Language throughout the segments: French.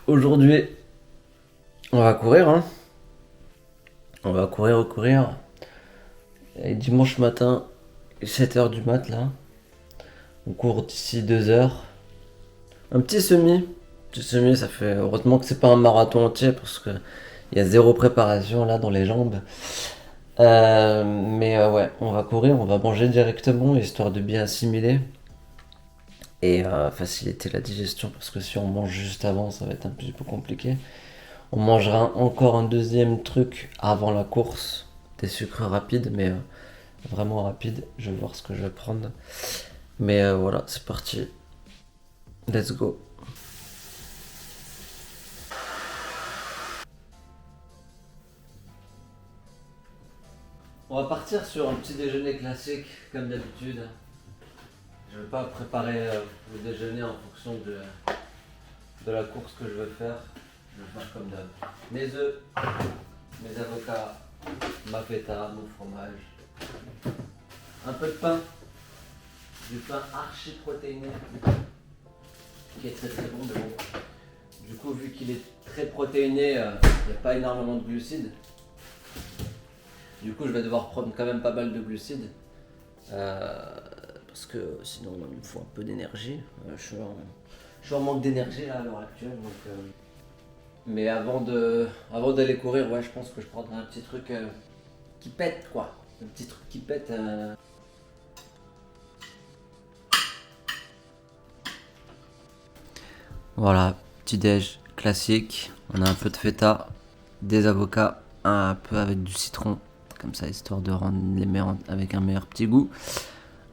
Aujourd'hui, on va courir, hein. On va courir. Et dimanche matin, 7h du mat, là. On court d'ici 2 heures. Un petit semi. Ça fait... Heureusement que c'est pas un marathon entier, parce que il y a zéro préparation, là, dans les jambes. Ouais, on va courir, on va manger directement, histoire de bien assimiler. Et faciliter la digestion, parce que si on mange juste avant, ça va être un petit peu compliqué. On mangera encore un deuxième truc avant la course, des sucres rapides, mais vraiment rapides. Je vais voir ce que je vais prendre. Mais voilà, c'est parti. Let's go. On va partir sur un petit déjeuner classique, comme d'habitude. Je ne vais pas préparer le déjeuner en fonction de la course que je veux faire. Je vais faire comme d'hab. Mes œufs, mes avocats, ma feta, mon fromage. Un peu de pain. Du pain archi protéiné. Qui est très très bon, mais bon. Du coup, vu qu'il est très protéiné, il n'y a pas énormément de glucides. Du coup, je vais devoir prendre quand même pas mal de glucides. Parce que sinon, il me faut un peu d'énergie. Je suis en manque d'énergie là, à l'heure actuelle. Donc, mais avant d'aller courir, ouais, je pense que je prendrai un petit truc qui pète, quoi. Un petit truc qui pète. Voilà, petit déj classique. On a un peu de feta, des avocats, un peu avec du citron, comme ça, histoire de rendre les meilleurs avec un meilleur petit goût.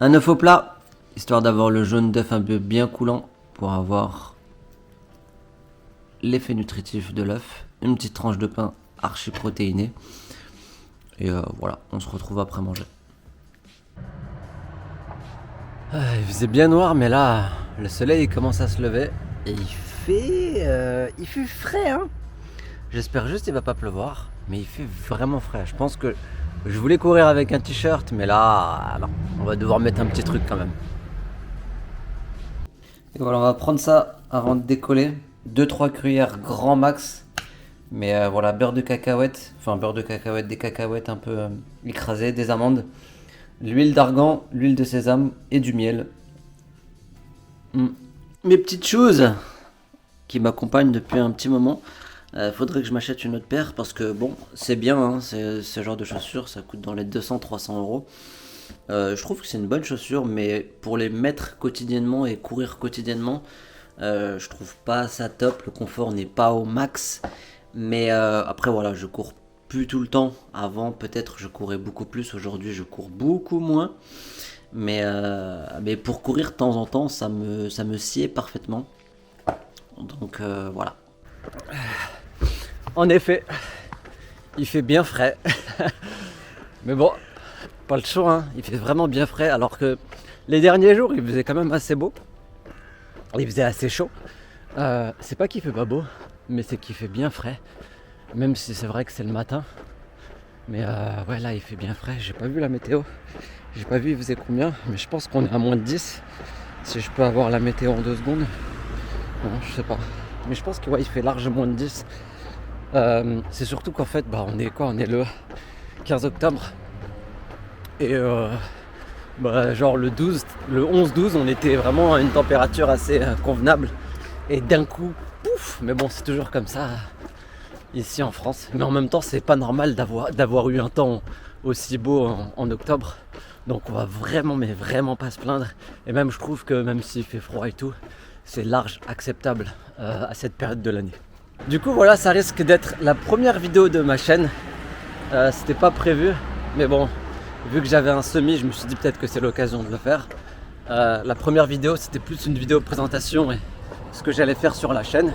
Un œuf au plat, histoire d'avoir le jaune d'œuf un peu bien coulant pour avoir l'effet nutritif de l'œuf. Une petite tranche de pain archi protéiné. Et voilà, on se retrouve après manger. Il faisait bien noir, mais là, le soleil commence à se lever. Et il fait frais, hein. J'espère juste qu'il va pas pleuvoir, mais il fait vraiment frais. Je pense que je voulais courir avec un t-shirt, mais là, non, on va devoir mettre un petit truc quand même. Et voilà, on va prendre ça avant de décoller. 2-3 cuillères grand max. Mais voilà, beurre de cacahuète, des cacahuètes un peu écrasées, des amandes, l'huile d'argan, l'huile de sésame et du miel. Mes petites choses qui m'accompagnent depuis un petit moment. Faudrait que je m'achète une autre paire parce que bon, c'est bien, hein, ce genre de chaussures, ça coûte dans les 200-300 euros. Je trouve que c'est une bonne chaussure, mais pour les mettre quotidiennement et courir quotidiennement, je trouve pas ça top. Le confort n'est pas au max. Mais après voilà, je cours plus tout le temps. Avant peut-être je courais beaucoup plus. Aujourd'hui je cours beaucoup moins. Mais pour courir de temps en temps, ça me sied parfaitement. Donc voilà. En effet, il fait bien frais. Mais bon, pas le choix, hein. Il fait vraiment bien frais. Alors que les derniers jours, il faisait quand même assez beau. Il faisait assez chaud. C'est pas qu'il fait pas beau, mais c'est qu'il fait bien frais. Même si c'est vrai que c'est le matin. Mais ouais, là, il fait bien frais. J'ai pas vu la météo. J'ai pas vu il faisait combien. Mais je pense qu'on est à moins de 10. Si je peux avoir la météo en 2 secondes. Non, je sais pas. Mais je pense qu'il fait largement moins de 10. C'est surtout qu'en fait, on est quoi? On est le 15 octobre. Et genre le 11-12, on était vraiment à une température assez convenable. Et d'un coup, pouf! Mais bon, c'est toujours comme ça ici en France. Mais en même temps, c'est pas normal d'avoir eu un temps aussi beau en octobre. Donc on va vraiment pas se plaindre. Et même je trouve que même s'il fait froid et tout, c'est large acceptable à cette période de l'année. Du coup voilà, ça risque d'être la première vidéo de ma chaîne. C'était pas prévu, mais bon, vu que j'avais un semi, je me suis dit peut-être que c'est l'occasion de le faire. La première vidéo, c'était plus une vidéo présentation et ce que j'allais faire sur la chaîne.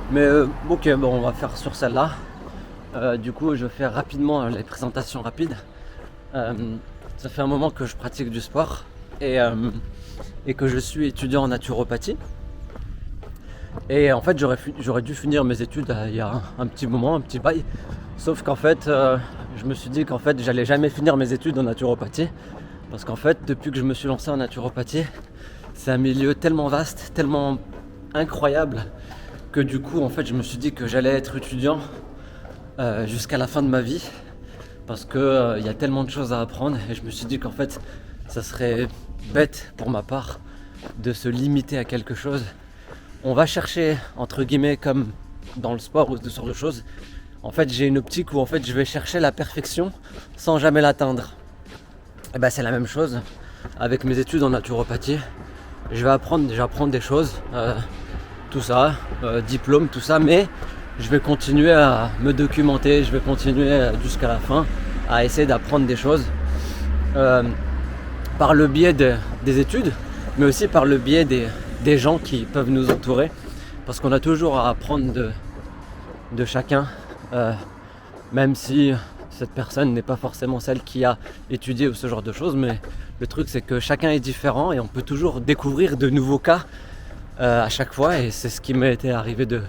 Mais ok, bon, on va faire sur celle-là. Du coup, je vais faire rapidement les présentations rapides. Ça fait un moment que je pratique du sport et que je suis étudiant en naturopathie. Et en fait, j'aurais dû finir mes études il y a un petit moment, un petit bail. Sauf qu'en fait, je me suis dit qu'en fait, j'allais jamais finir mes études en naturopathie. Parce qu'en fait, depuis que je me suis lancé en naturopathie, c'est un milieu tellement vaste, tellement incroyable, que du coup en fait je me suis dit que j'allais être étudiant jusqu'à la fin de ma vie parce que y a tellement de choses à apprendre et je me suis dit qu'en fait ça serait bête pour ma part de se limiter à quelque chose. On va chercher entre guillemets comme dans le sport ou ce genre de choses. En fait j'ai une optique où en fait je vais chercher la perfection sans jamais l'atteindre. Et ben c'est la même chose avec mes études en naturopathie. J'apprends des choses, tout ça, diplôme, tout ça, mais je vais continuer à me documenter, je vais continuer jusqu'à la fin à essayer d'apprendre des choses par le biais des études, mais aussi par le biais des gens qui peuvent nous entourer, parce qu'on a toujours à apprendre de chacun, même si cette personne n'est pas forcément celle qui a étudié ou ce genre de choses, mais le truc c'est que chacun est différent et on peut toujours découvrir de nouveaux cas à chaque fois, et c'est ce qui m'est été arrivé de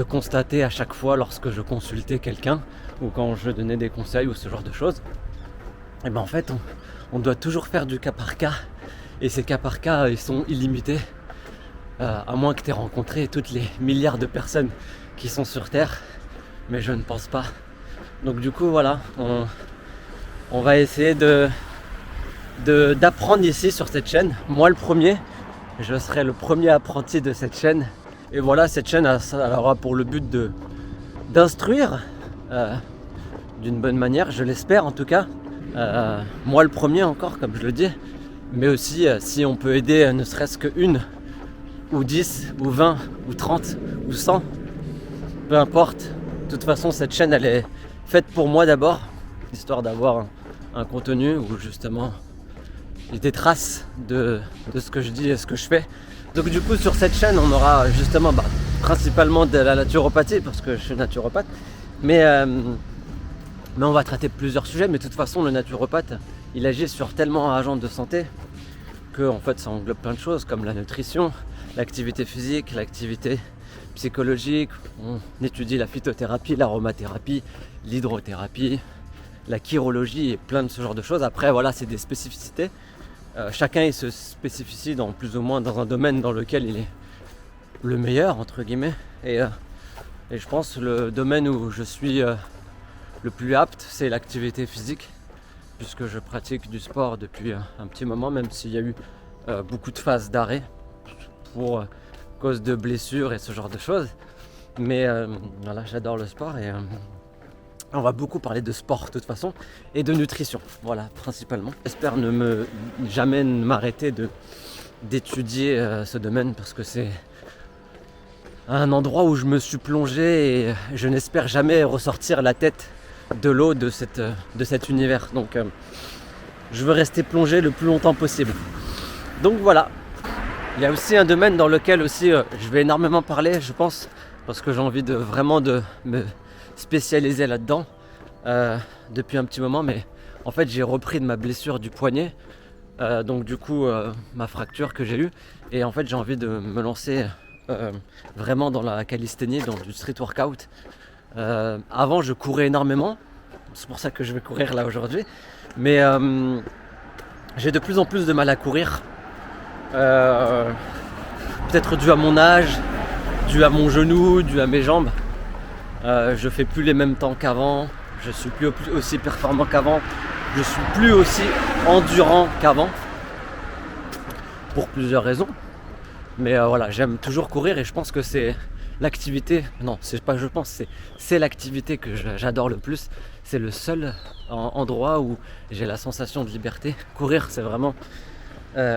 constater à chaque fois lorsque je consultais quelqu'un ou quand je donnais des conseils ou ce genre de choses. Et ben en fait on doit toujours faire du cas par cas, et ces cas par cas ils sont illimités, à moins que tu aies rencontré toutes les milliards de personnes qui sont sur Terre, mais je ne pense pas. Donc du coup voilà, on va essayer d'apprendre ici sur cette chaîne. Moi le premier, je serai le premier apprenti de cette chaîne. Et voilà, cette chaîne elle aura pour le but d'instruire d'une bonne manière, je l'espère en tout cas. Moi le premier encore, comme je le dis, mais aussi si on peut aider ne serait-ce que une ou 10 ou 20 ou 30 ou 100, peu importe. De toute façon cette chaîne elle est faite pour moi d'abord, histoire d'avoir un contenu où justement il y a des traces de ce que je dis et ce que je fais. Donc du coup sur cette chaîne on aura justement principalement de la naturopathie parce que je suis naturopathe, mais on va traiter plusieurs sujets. Mais de toute façon le naturopathe il agit sur tellement d'agents de santé que en fait ça englobe plein de choses comme la nutrition, l'activité physique, l'activité psychologique, on étudie la phytothérapie, l'aromathérapie, l'hydrothérapie, la chirologie et plein de ce genre de choses. Après voilà, c'est des spécificités. Chacun il se spécifie dans plus ou moins dans un domaine dans lequel il est le meilleur entre guillemets. Et je pense le domaine où je suis le plus apte, c'est l'activité physique, puisque je pratique du sport depuis un petit moment, même s'il y a eu beaucoup de phases d'arrêt pour cause de blessures et ce genre de choses. Mais voilà, j'adore le sport et on va beaucoup parler de sport de toute façon et de nutrition, voilà, principalement. J'espère jamais m'arrêter d'étudier ce domaine parce que c'est un endroit où je me suis plongé et je n'espère jamais ressortir la tête de l'eau de cet univers. Donc je veux rester plongé le plus longtemps possible. Donc voilà. Il y a aussi un domaine dans lequel aussi je vais énormément parler, je pense, parce que j'ai envie de me spécialiser là-dedans depuis un petit moment. Mais en fait j'ai repris de ma blessure du poignet, donc du coup ma fracture que j'ai eue, et en fait j'ai envie de me lancer vraiment dans la calisthénie, dans du street workout. Avant je courais énormément, c'est pour ça que je vais courir là aujourd'hui, mais j'ai de plus en plus de mal à courir. Peut-être dû à mon âge, dû à mon genou, dû à mes jambes. Je fais plus les mêmes temps qu'avant, je suis plus aussi performant qu'avant, je suis plus aussi endurant qu'avant, pour plusieurs raisons. Mais voilà, j'aime toujours courir et je pense que c'est l'activité, non c'est pas je pense, c'est l'activité que j'adore le plus. C'est le seul endroit où j'ai la sensation de liberté. Courir c'est vraiment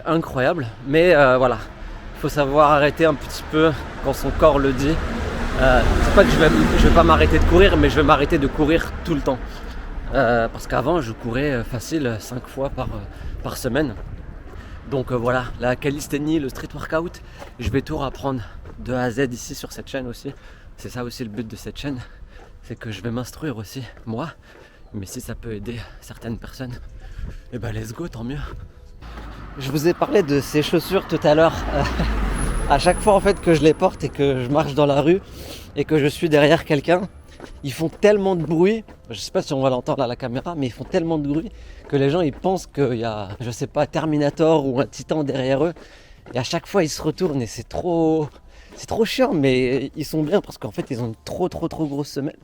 incroyable, mais voilà, il faut savoir arrêter un petit peu quand son corps le dit. C'est pas que je vais pas m'arrêter de courir, mais je vais m'arrêter de courir tout le temps, parce qu'avant je courais facile 5 fois par semaine. Donc voilà, la calisthénie, le street workout, je vais tout apprendre de A à Z ici sur cette chaîne aussi. C'est ça aussi le but de cette chaîne, c'est que je vais m'instruire aussi moi, mais si ça peut aider certaines personnes, et ben let's go, tant mieux. Je vous ai parlé de ces chaussures tout à l'heure. À chaque fois en fait que je les porte et que je marche dans la rue et que je suis derrière quelqu'un, ils font tellement de bruit, je sais pas si on va l'entendre à la caméra, mais ils font tellement de bruit que les gens ils pensent qu'il y a, je sais pas, Terminator ou un titan derrière eux. Et à chaque fois ils se retournent et c'est trop C'est trop chiant, mais ils sont bien parce qu'en fait ils ont une trop grosse semelle.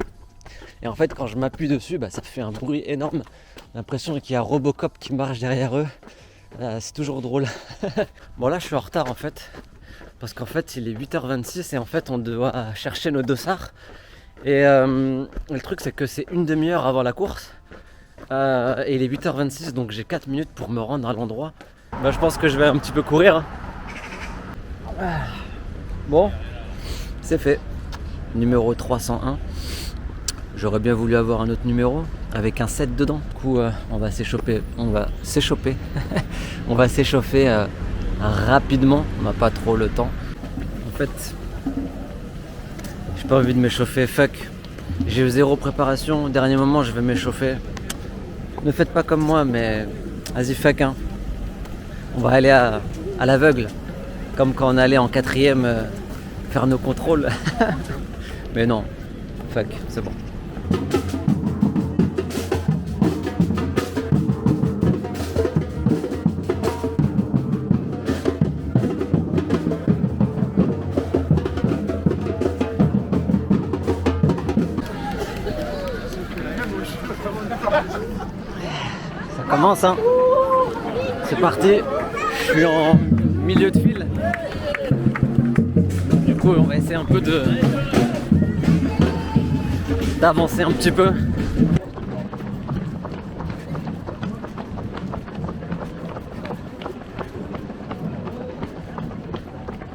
Et en fait quand je m'appuie dessus, ça fait un bruit énorme. J'ai l'impression qu'il y a Robocop qui marche derrière eux. C'est toujours drôle. Bon là je suis en retard en fait. Parce qu'en fait il est 8h26 et en fait on doit chercher nos dossards. Et le truc c'est que c'est une demi-heure avant la course. Et il est 8h26 donc j'ai 4 minutes pour me rendre à l'endroit. Je pense que je vais un petit peu courir. Bon, c'est fait. Numéro 301. J'aurais bien voulu avoir un autre numéro avec un 7 dedans. Du coup, on va s'échauffer. On va s'échauffer. On va s'échauffer rapidement. On n'a pas trop le temps. En fait, j'ai pas envie de m'échauffer. Fuck. J'ai eu 0 préparation. Au dernier moment, je vais m'échauffer. Ne faites pas comme moi, mais vas-y, fuck. On va aller à l'aveugle. Comme quand on allait en 4ème faire nos contrôles. Mais non. Fuck, c'est bon. Ça commence, hein. C'est parti. Je suis en milieu de file. Du coup, on va essayer un peu d'avancer un petit peu.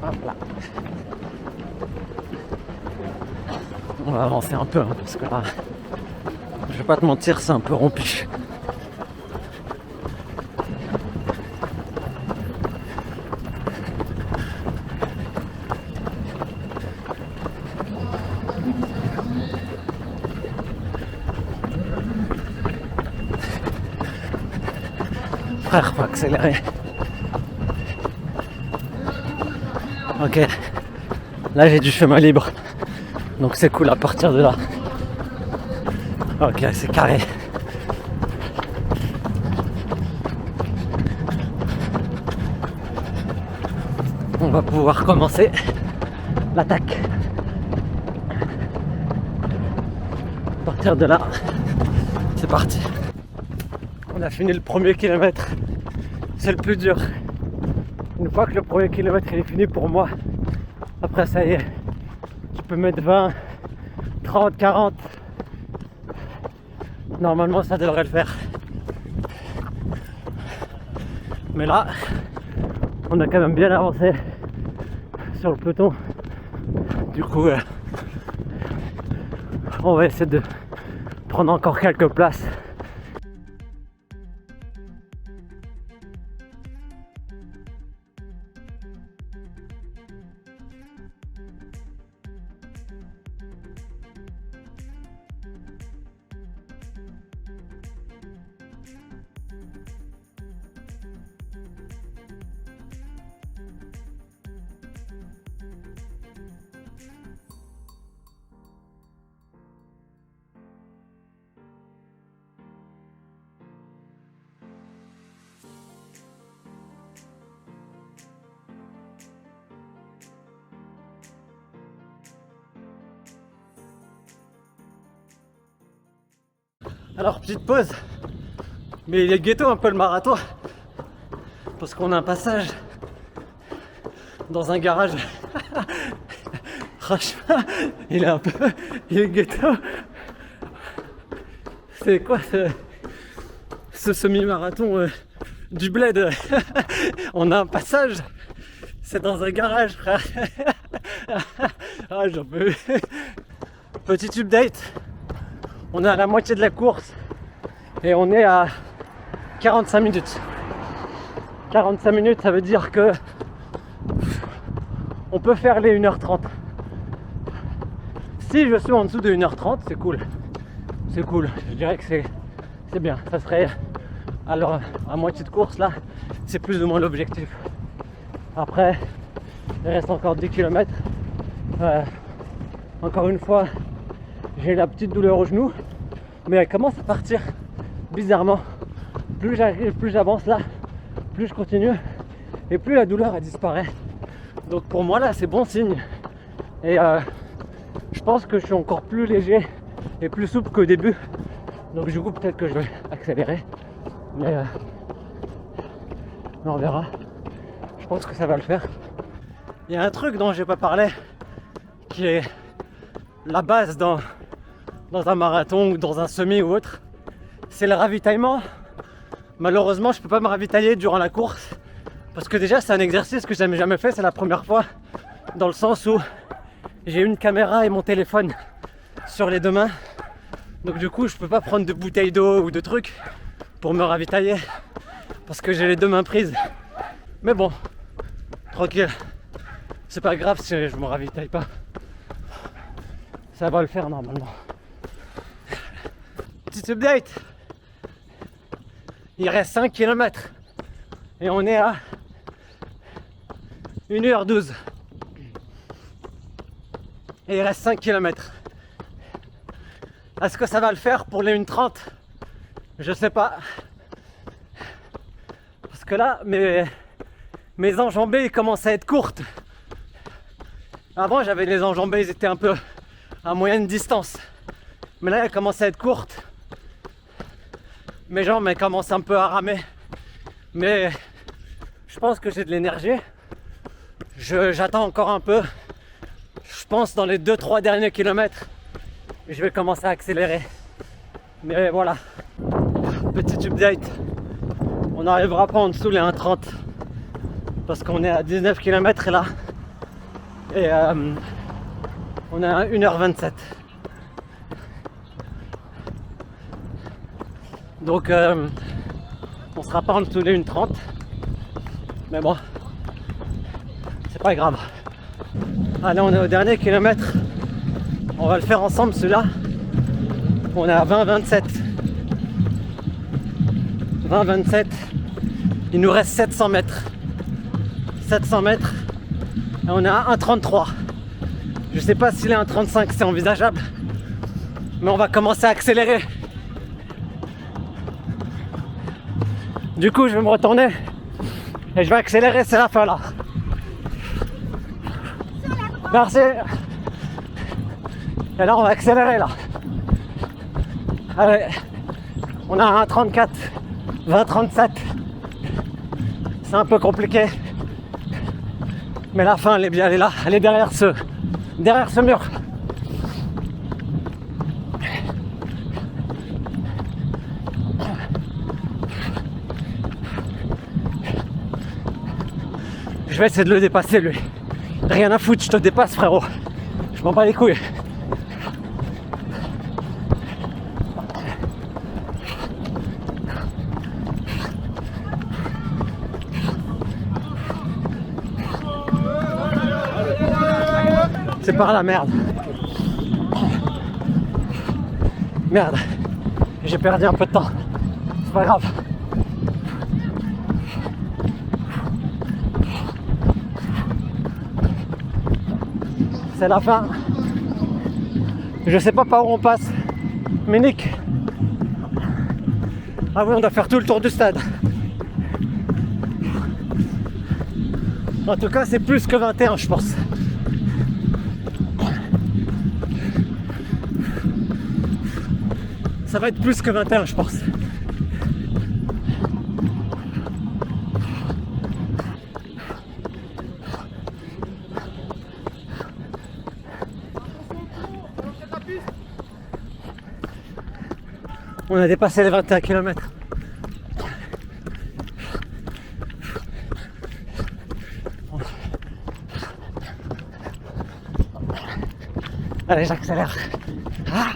Hop là. On va avancer un peu parce que là, je vais pas te mentir, c'est un peu rompu. Frère, faut accélérer. Ok, là j'ai du chemin libre, donc c'est cool à partir de là. Ok, c'est carré. On va pouvoir commencer l'attaque. À partir de là, c'est parti. On a fini le premier kilomètre. C'est le plus dur. Une fois que le premier kilomètre il est fini pour moi, après ça y est, tu peux mettre 20, 30, 40. Normalement ça devrait le faire. Mais là, on a quand même bien avancé sur le peloton. Du coup, on va essayer de prendre encore quelques places. Alors petite pause, mais il est ghetto un peu le marathon, parce qu'on a un passage dans un garage. Franchement, il est ghetto. C'est quoi ce semi-marathon du bled? On a un passage, c'est dans un garage, frère. Ah, j'en peux. Petit update. On est à la moitié de la course et on est à 45 minutes. 45 minutes, ça veut dire que on peut faire les 1h30. Si je suis en dessous de 1h30, c'est cool. C'est cool, je dirais que c'est bien. Ça serait, alors à moitié de course là, c'est plus ou moins l'objectif. Après, il reste encore 10 km. Encore une fois, j'ai la petite douleur au genou, mais elle commence à partir bizarrement. Plus j'arrive, plus j'avance là, plus je continue et plus la douleur elle disparaît. Donc pour moi là c'est bon signe. Et je pense que je suis encore plus léger et plus souple qu'au début. Donc du coup peut-être que je vais accélérer. Mais on verra. Je pense que ça va le faire. Il y a un truc dont j'ai pas parlé qui est la base dans un marathon ou dans un semi ou autre. C'est le ravitaillement. Malheureusement je peux pas me ravitailler durant la course parce que déjà c'est un exercice que j'avais jamais fait, c'est la première fois, dans le sens où j'ai une caméra et mon téléphone sur les deux mains. Donc du coup je peux pas prendre de bouteilles d'eau ou de trucs pour me ravitailler parce que j'ai les deux mains prises. Mais bon, tranquille, c'est pas grave si je me ravitaille pas, ça va le faire normalement. Petite update, il reste 5 km et on est à 1h12 et il reste 5 km. Est-ce que ça va le faire pour les 1h30? Je sais pas. Parce que là, mes enjambées commencent à être courtes. Avant, j'avais les enjambées, ils étaient un peu à moyenne distance. Mais là, elles commencent à être courtes. Mes jambes, elles commencent un peu à ramer. Mais je pense que j'ai de l'énergie. J'attends encore un peu. Je pense dans les 2-3 derniers kilomètres, je vais commencer à accélérer. Mais voilà, petite update, on n'arrivera pas en dessous les 1,30 parce qu'on est à 19 km là et on est à 1h27. Donc on sera pas en dessous les 1,30, mais bon, c'est pas grave. Allez, on est au dernier kilomètre. On va le faire ensemble celui-là. On est à 20-27. 20-27. Il nous reste 700 mètres. 700 mètres. Et on est à 1,33. Je sais pas si les 1,35 c'est envisageable. Mais on va commencer à accélérer. Du coup je vais me retourner. Et je vais accélérer, c'est la fin là. Merci. Et là on va accélérer là. Allez, on a un 34, 20, 37. C'est un peu compliqué. Mais la fin elle est bien, elle est là, elle est derrière ce mur. Je vais essayer de le dépasser lui. Rien à foutre, je te dépasse frérot. Je m'en bats les couilles. C'est par la merde. Merde. J'ai perdu un peu de temps. C'est pas grave. C'est la fin. Je sais pas par où on passe. Mais Nick. Ah oui, on doit faire tout le tour du stade. En tout cas, c'est plus que 21, je pense. Ça va être plus que 21, je pense. On a dépassé les 21 km. Allez, j'accélère. Ah,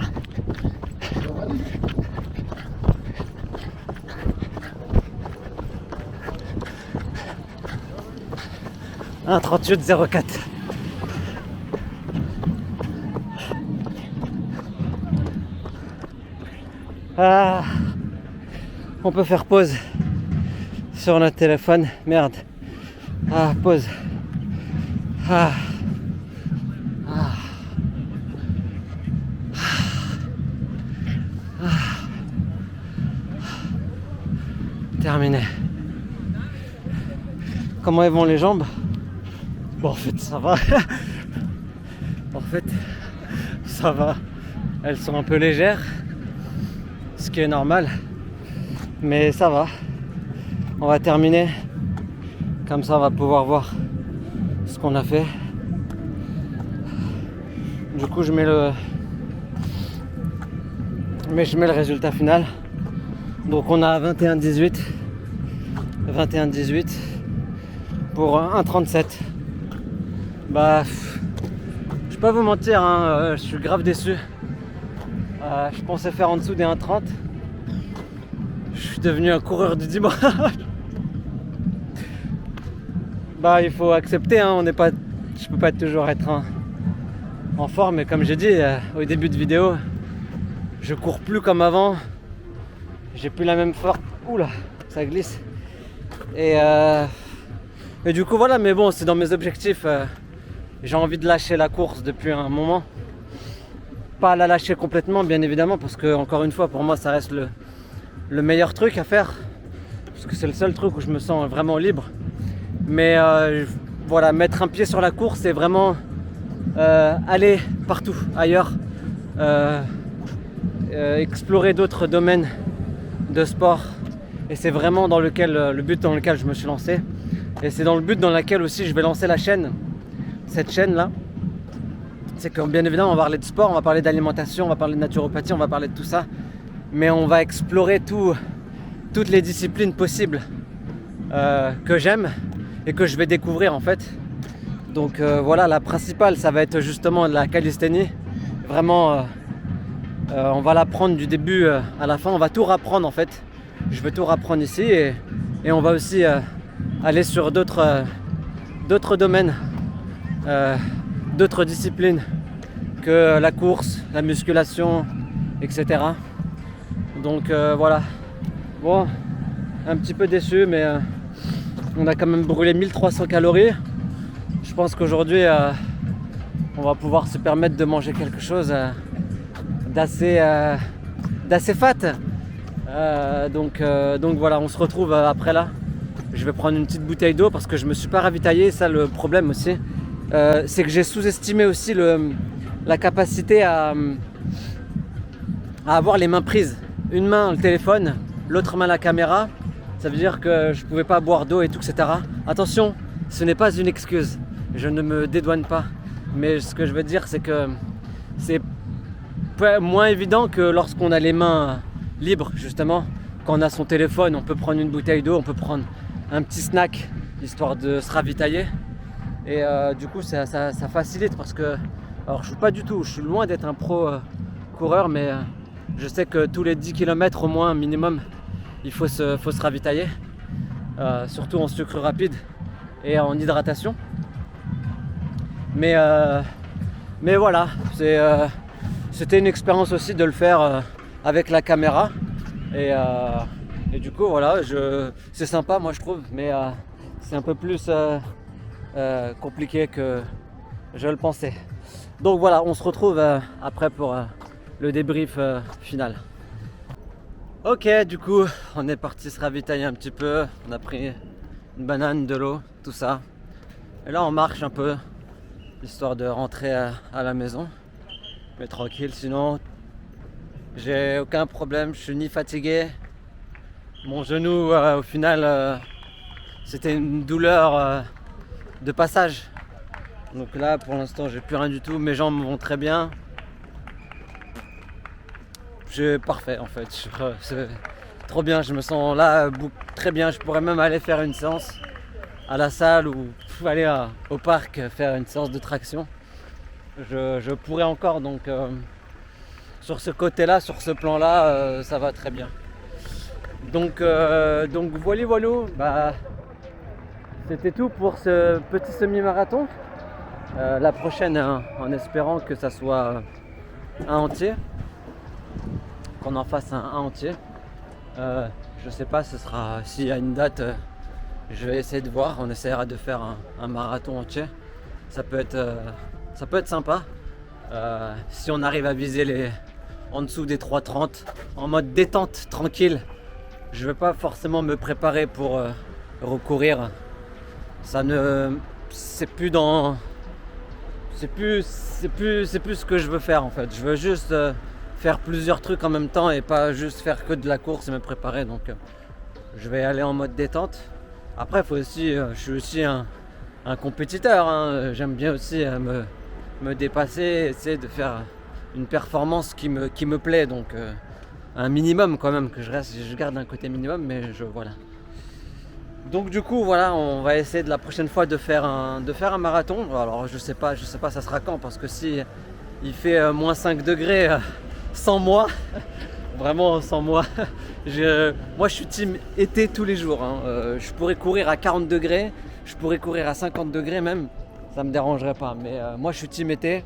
1,38,04. Ah, on peut faire pause sur notre téléphone. Merde. Ah, pause. Ah. Ah. Ah. Terminé. Comment elles vont les jambes? Bon, en fait, ça va. fait ça va, elles sont un peu légères, ce qui est normal, mais ça va. On va terminer, comme ça on va pouvoir voir ce qu'on a fait. Du coup je mets le résultat final. Donc on a 21-18 pour 1,37. Bah je vais pas vous mentir, je suis grave déçu. Je pensais faire en dessous des 1,30. Je suis devenu un coureur du dimanche. Bah il faut accepter, je peux pas toujours être en forme, mais comme j'ai dit au début de vidéo, je cours plus comme avant. J'ai plus la même force. Oula, ça glisse. Et du coup voilà, mais bon, c'est dans mes objectifs. J'ai envie de lâcher la course depuis un moment. Pas la lâcher complètement, bien évidemment, parce que encore une fois, pour moi, ça reste le meilleur truc à faire, parce que c'est le seul truc où je me sens vraiment libre. Mais voilà, mettre un pied sur la course et vraiment aller partout ailleurs, explorer d'autres domaines de sport, et c'est vraiment le but dans lequel je me suis lancé, et c'est dans le but dans lequel aussi je vais lancer la chaîne. Cette chaîne là, c'est que bien évidemment on va parler de sport, on va parler d'alimentation, on va parler de naturopathie, on va parler de tout ça, mais on va explorer toutes les disciplines possibles que j'aime et que je vais découvrir en fait. Donc voilà, la principale ça va être justement la calisthénie. Vraiment on va l'apprendre du début à la fin, on va tout rapprendre en fait. Je vais tout rapprendre ici, et on va aussi aller sur d'autres domaines, d'autres disciplines que la course, la musculation, etc. Donc voilà. Bon, un petit peu déçu, mais on a quand même brûlé 1300 calories. Je pense qu'aujourd'hui on va pouvoir se permettre de manger quelque chose d'assez fat. Donc voilà, on se retrouve après là. Je vais prendre une petite bouteille d'eau parce que je me suis pas ravitaillé. Ça, le problème aussi, c'est que j'ai sous-estimé aussi la capacité à avoir les mains prises. Une main le téléphone, l'autre main la caméra. Ça veut dire que je pouvais pas boire d'eau et tout, etc. Attention, ce n'est pas une excuse. Je ne me dédouane pas. Mais ce que je veux dire, c'est que c'est moins évident que lorsqu'on a les mains libres, justement. Quand on a son téléphone, on peut prendre une bouteille d'eau, on peut prendre un petit snack, histoire de se ravitailler. Et du coup, ça facilite, parce que, alors je suis loin d'être un pro coureur, mais je sais que tous les 10 km au moins, minimum, il faut se ravitailler, surtout en sucre rapide et en hydratation. Mais voilà, c'était une expérience aussi de le faire avec la caméra, et du coup voilà, c'est sympa moi je trouve, mais c'est un peu plus compliqué que je le pensais. Donc voilà, on se retrouve après pour le débrief final. Ok, du coup on est parti se ravitailler un petit peu, on a pris une banane, de l'eau, tout ça, et là on marche un peu histoire de rentrer à la maison, mais tranquille. Sinon j'ai aucun problème, je suis ni fatigué. Mon genou au final c'était une douleur de passage, donc là pour l'instant j'ai plus rien du tout. Mes jambes vont très bien, j'ai parfait en fait, c'est trop bien, je me sens là très bien. Je pourrais même aller faire une séance à la salle ou aller au parc faire une séance de traction. Je pourrais encore, donc sur ce côté là, sur ce plan là, ça va très bien. Donc voilà, bah, c'était tout pour ce petit semi-marathon. La prochaine, en espérant que ça soit un entier, qu'on en fasse un entier. Je sais pas, s'il y a une date, je vais essayer de voir. On essaiera de faire un marathon entier. Ça peut être sympa. Si on arrive à viser en dessous des 3,30 en mode détente, tranquille. Je ne vais pas forcément me préparer pour recourir. C'est plus dans c'est plus ce que je veux faire en fait. Je veux juste faire plusieurs trucs en même temps et pas juste faire que de la course et me préparer. Donc je vais aller en mode détente. Après, faut aussi, je suis aussi un compétiteur, hein. J'aime bien aussi me dépasser, essayer de faire une performance qui me plaît. Donc un minimum quand même, que je garde un côté minimum, mais voilà. Donc du coup voilà, on va essayer de la prochaine fois de faire un marathon. Alors je sais pas ça sera quand, parce que si il fait moins 5 degrés sans moi, vraiment sans moi, moi je suis team été tous les jours, hein. Je pourrais courir à 40 degrés, je pourrais courir à 50 degrés même, ça me dérangerait pas, mais moi je suis team été.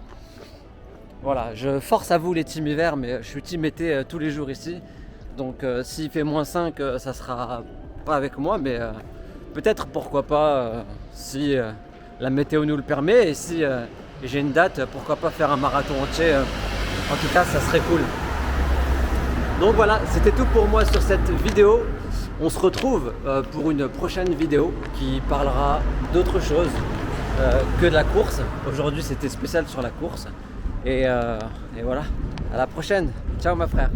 Voilà, je force à vous les team hiver, mais je suis team été tous les jours ici. Donc s'il fait moins 5, ça sera pas avec moi, mais peut-être, pourquoi pas, si la météo nous le permet, et si j'ai une date, pourquoi pas faire un marathon entier. En tout cas, ça serait cool. Donc voilà, c'était tout pour moi sur cette vidéo. On se retrouve pour une prochaine vidéo qui parlera d'autre chose que de la course. Aujourd'hui, c'était spécial sur la course. Et voilà, à la prochaine. Ciao, ma frère.